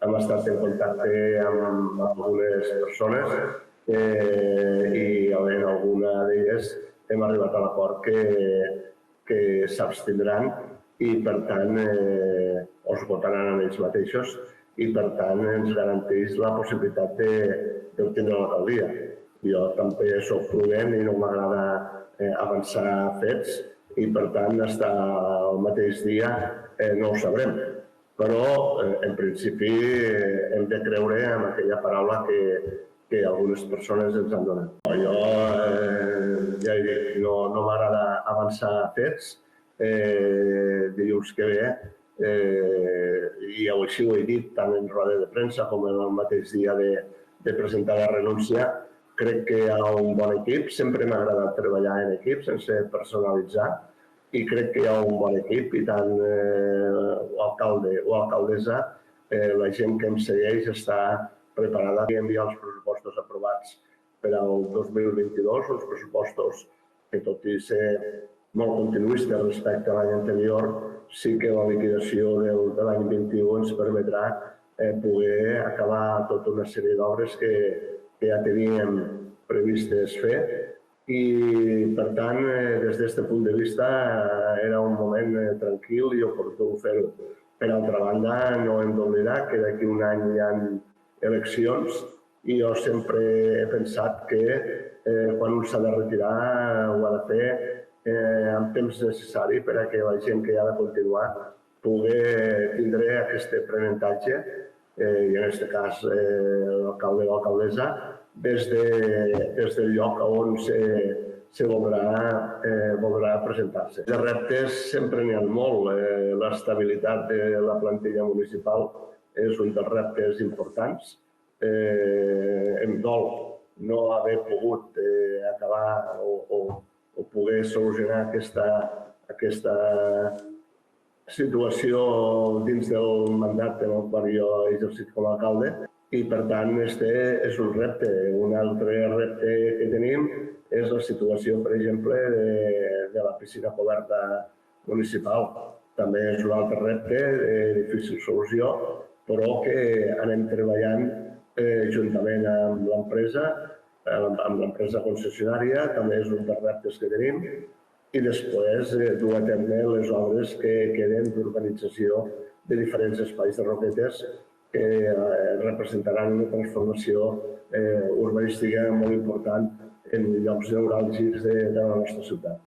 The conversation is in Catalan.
hem estat en contacte amb algunes persones i en alguna d'elles hem arribat a l'acord que s'abstindran i, per tant, els votaran en ells mateixos i, per tant, ens garanteix la possibilitat d'obtenir l'alcaldia. Jo també soc prudent i no m'agrada avançar fets i, per tant, fins al mateix dia no ho sabrem. Però, en principi, hem de creure en aquella paraula que algunes persones ens han donat. Jo ja he dit, no m'agrada avançar fets. Dilluns que ve, i així ho he dit tant en roda de premsa com en el mateix dia de presentar la renúncia, crec que hi ha un bon equip. Sempre m'ha agradat treballar en equip sense personalitzar i crec que hi ha un bon equip i tant l'alcalde o alcaldessa, la gent que em segueix està preparada a enviar els pressupostos aprovats per al 2022, uns pressupostos que, tot i ser molt continuistes respecte a l'any anterior, sí que la liquidació de l'any 21 ens permetrà poder acabar tota una sèrie d'obres que ja teníem previstes fer i, per tant, des d'aquest punt de vista era un moment tranquil i oportú fer-ho. Per altra banda, no hem d'oblidar que d'aquí un any hi ha eleccions i jo sempre he pensat que quan un s'ha de retirar ho ha de fer amb temps necessari per a que la gent que ha de continuar pugui tindre aquest aprenentatge i, en aquest cas, l'alcalde o l'alcaldessa, des del lloc on se voldrà presentar-se. De reptes sempre n'hi ha molt. L'estabilitat de la plantilla municipal és un dels reptes importants. Em dol no haver pogut acabar o poder solucionar aquesta situació dins del mandat en el qual jo he exercit com a alcalde i, per tant, este és un repte. Un altre repte que tenim és la situació, per exemple, de la piscina coberta municipal. També és un altre repte de difícil solució, però que anem treballant juntament amb l'empresa concessionària, també és un dels reptes que tenim, i després dur a terme les obres que queden d'urbanització de diferents espais de Roquetes que representaran una transformació urbanística molt important en llocs neuràlgics de la nostra ciutat.